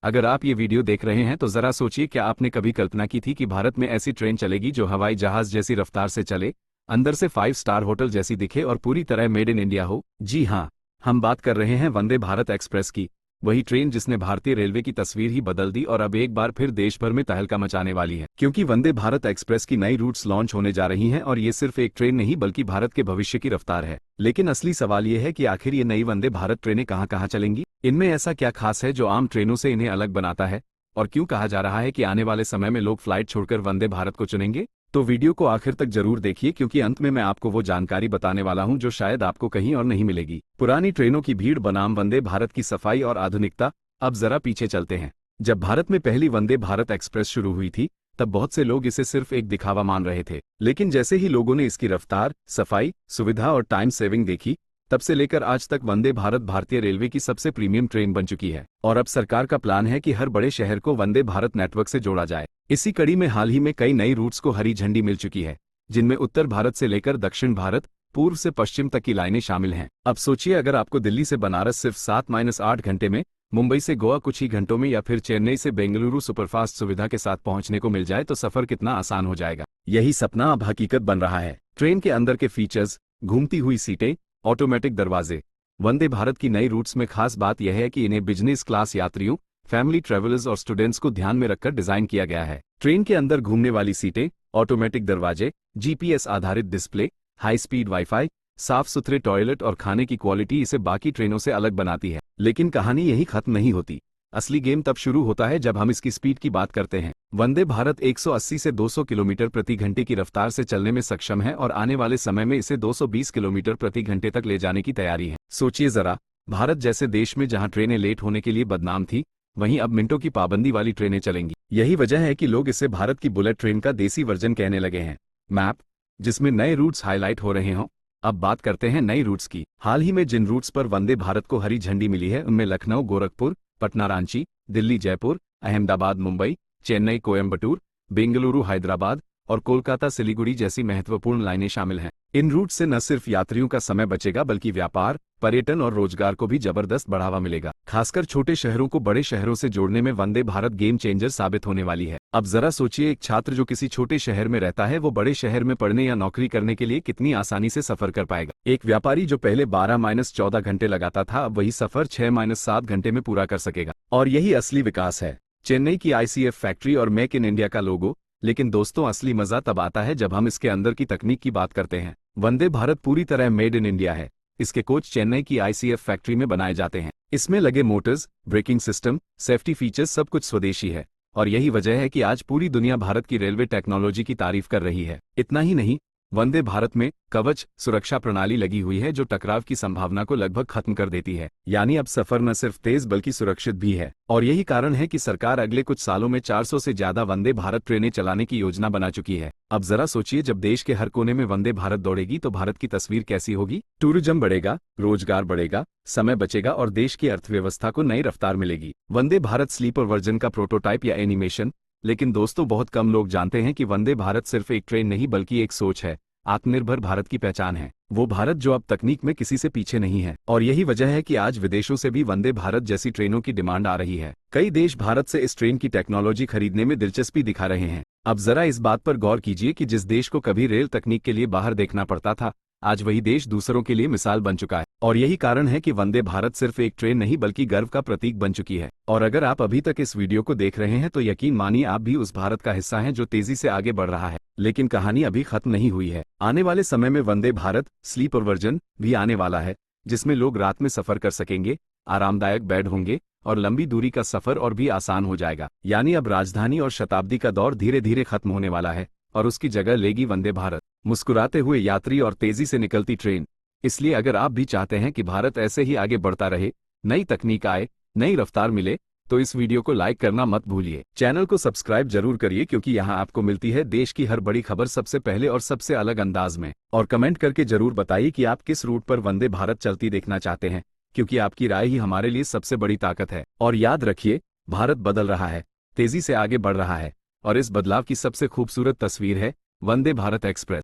अगर आप ये वीडियो देख रहे हैं तो जरा सोचिए, क्या आपने कभी कल्पना की थी कि भारत में ऐसी ट्रेन चलेगी जो हवाई जहाज जैसी रफ्तार से चले, अंदर से 5 स्टार होटल जैसी दिखे और पूरी तरह मेड इन इंडिया हो? जी हाँ, हम बात कर रहे हैं वंदे भारत एक्सप्रेस की। वही ट्रेन जिसने भारतीय रेलवे की तस्वीर ही बदल दी और अब एक बार फिर देश भर में तहलका मचाने वाली है, क्योंकि वंदे भारत एक्सप्रेस की नई रूट्स लॉन्च होने जा रही हैं और ये सिर्फ एक ट्रेन नहीं बल्कि भारत के भविष्य की रफ्तार है। लेकिन असली सवाल ये है कि आखिर ये नई वंदे भारत ट्रेनें कहाँ कहाँ चलेंगी, इनमें ऐसा क्या खास है जो आम ट्रेनों से इन्हें अलग बनाता है, और क्यों कहा जा रहा है कि आने वाले समय में लोग फ्लाइट छोड़कर वंदे भारत को चुनेंगे? तो वीडियो को आखिर तक जरूर देखिए, क्योंकि अंत में मैं आपको वो जानकारी बताने वाला हूं जो शायद आपको कहीं और नहीं मिलेगी। पुरानी ट्रेनों की भीड़ बनाम वंदे भारत की सफाई और आधुनिकता। अब जरा पीछे चलते हैं। जब भारत में पहली वंदे भारत एक्सप्रेस शुरू हुई थी तब बहुत से लोग इसे सिर्फ एक दिखावा मान रहे थे, लेकिन जैसे ही लोगों ने इसकी रफ्तार, सफाई, सुविधा और टाइम सेविंग देखी, तब से लेकर आज तक वंदे भारत भारतीय रेलवे की सबसे प्रीमियम ट्रेन बन चुकी है। और अब सरकार का प्लान है कि हर बड़े शहर को वंदे भारत नेटवर्क से जोड़ा जाए। इसी कड़ी में हाल ही में कई नई रूट्स को हरी झंडी मिल चुकी है, जिनमें उत्तर भारत से लेकर दक्षिण भारत, पूर्व से पश्चिम तक की लाइनें शामिल हैं। अब सोचिए, अगर आपको दिल्ली से बनारस सिर्फ 7-8 घंटे में, मुंबई से गोवा कुछ ही घंटों में या फिर चेन्नई से बेंगलुरु सुपरफास्ट सुविधा के साथ पहुंचने को मिल जाए तो सफर कितना आसान हो जाएगा। यही सपना अब हकीकत बन रहा है। ट्रेन के अंदर के फीचर्स, घूमती हुई सीटें, ऑटोमेटिक दरवाजे। वंदे भारत की नई रूट्स में खास बात यह है कि इन्हें बिजनेस क्लास यात्रियों, फैमिली ट्रेवलर्स और स्टूडेंट्स को ध्यान में रखकर डिजाइन किया गया है। ट्रेन के अंदर घूमने वाली सीटें, ऑटोमेटिक दरवाजे, जीपीएस आधारित डिस्प्ले, हाई स्पीड वाईफाई, साफ सुथरे टॉयलेट और खाने की क्वालिटी इसे बाकी ट्रेनों से अलग बनाती है। लेकिन कहानी यही खत्म नहीं होती। असली गेम तब शुरू होता है जब हम इसकी स्पीड की बात करते हैं। वंदे भारत 180 से 200 किलोमीटर प्रति घंटे की रफ्तार से चलने में सक्षम है और आने वाले समय में इसे 220 किलोमीटर प्रति घंटे तक ले जाने की तैयारी है। सोचिए जरा, भारत जैसे देश में जहां ट्रेनें लेट होने के लिए बदनाम थी, वहीं अब मिनटों की पाबंदी वाली ट्रेनें चलेंगी। यही वजह है कि लोग इसे भारत की बुलेट ट्रेन का देसी वर्जन कहने लगे हैं। मैप जिसमें नए रूट्स हाईलाइट हो रहे हों। अब बात करते हैं नई रूट्स की। हाल ही में जिन रूट्स पर वंदे भारत को हरी झंडी मिली है उनमें लखनऊ गोरखपुर, पटना रांची, दिल्ली जयपुर, अहमदाबाद मुंबई, चेन्नई कोयम्बटूर, बेंगलुरु हैदराबाद और कोलकाता सिलीगुड़ी जैसी महत्वपूर्ण लाइनें शामिल हैं। इन रूट से न सिर्फ यात्रियों का समय बचेगा बल्कि व्यापार, पर्यटन और रोजगार को भी जबरदस्त बढ़ावा मिलेगा। खासकर छोटे शहरों को बड़े शहरों से जोड़ने में वंदे भारत गेम चेंजर साबित होने वाली है। अब जरा सोचिए, एक छात्र जो किसी छोटे शहर में रहता है वो बड़े शहर में पढ़ने या नौकरी करने के लिए कितनी आसानी से सफर कर पाएगा। एक व्यापारी जो पहले 12-14 घंटे लगाता था, अब वही सफर 6-7 घंटे में पूरा कर सकेगा। और यही असली विकास है। चेन्नई की आईसीएफ फैक्ट्री और मेक इन इंडिया का लोगो। लेकिन दोस्तों, असली मजा तब आता है जब हम इसके अंदर की तकनीक की बात करते हैं। वंदे भारत पूरी तरह मेड इन इंडिया है। इसके कोच चेन्नई की आईसीएफ फैक्ट्री में बनाए जाते हैं। इसमें लगे Motors, braking system, safety features सब कुछ स्वदेशी है। और यही वजह है कि आज पूरी दुनिया भारत की रेलवे टेक्नोलॉजी की तारीफ कर रही है। इतना ही नहीं, वंदे भारत में कवच सुरक्षा प्रणाली लगी हुई है जो टकराव की संभावना को लगभग खत्म कर देती है। यानी अब सफर न सिर्फ तेज बल्कि सुरक्षित भी है। और यही कारण है कि सरकार अगले कुछ सालों में 400 से ज्यादा वंदे भारत ट्रेनें चलाने की योजना बना चुकी है। अब जरा सोचिए, जब देश के हर कोने में वंदे भारत दौड़ेगी तो भारत की तस्वीर कैसी होगी। टूरिज्म बढ़ेगा, रोजगार बढ़ेगा, समय बचेगा और देश की अर्थव्यवस्था को नई रफ्तार मिलेगी। वंदे भारत स्लीपर वर्जन का प्रोटोटाइप या एनिमेशन। लेकिन दोस्तों, बहुत कम लोग जानते हैं कि वंदे भारत सिर्फ एक ट्रेन नहीं बल्कि एक सोच है। आत्मनिर्भर भारत की पहचान है। वो भारत जो अब तकनीक में किसी से पीछे नहीं है। और यही वजह है कि आज विदेशों से भी वंदे भारत जैसी ट्रेनों की डिमांड आ रही है। कई देश भारत से इस ट्रेन की टेक्नोलॉजी खरीदने में दिलचस्पी दिखा रहे हैं। अब जरा इस बात पर गौर कीजिए कि जिस देश को कभी रेल तकनीक के लिए बाहर देखना पड़ता था, आज वही देश दूसरों के लिए मिसाल बन चुका है। और यही कारण है कि वंदे भारत सिर्फ एक ट्रेन नहीं बल्कि गर्व का प्रतीक बन चुकी है। और अगर आप अभी तक इस वीडियो को देख रहे हैं तो यकीन मानिए आप भी उस भारत का हिस्सा हैं जो तेजी से आगे बढ़ रहा है। लेकिन कहानी अभी खत्म नहीं हुई है। आने वाले समय में वंदे भारत स्लीपर वर्जन भी आने वाला है, जिसमें लोग रात में सफर कर सकेंगे, आरामदायक बेड होंगे और लंबी दूरी का सफर और भी आसान हो जाएगा। यानी अब राजधानी और शताब्दी का दौर धीरे धीरे खत्म होने वाला है और उसकी जगह लेगी वंदे भारत, मुस्कुराते हुए यात्री और तेजी से निकलती ट्रेन। इसलिए अगर आप भी चाहते हैं कि भारत ऐसे ही आगे बढ़ता रहे, नई तकनीक आए, नई रफ्तार मिले, तो इस वीडियो को लाइक करना मत भूलिए। चैनल को सब्सक्राइब जरूर करिए, क्योंकि यहाँ आपको मिलती है देश की हर बड़ी खबर सबसे पहले और सबसे अलग अंदाज में। और कमेंट करके जरूर बताइए कि आप किस रूट पर वंदे भारत चलती देखना चाहते हैं, क्योंकि आपकी राय ही हमारे लिए सबसे बड़ी ताकत है। और याद रखिए, भारत बदल रहा है, तेजी से आगे बढ़ रहा है और इस बदलाव की सबसे खूबसूरत तस्वीर है वंदे भारत एक्सप्रेस।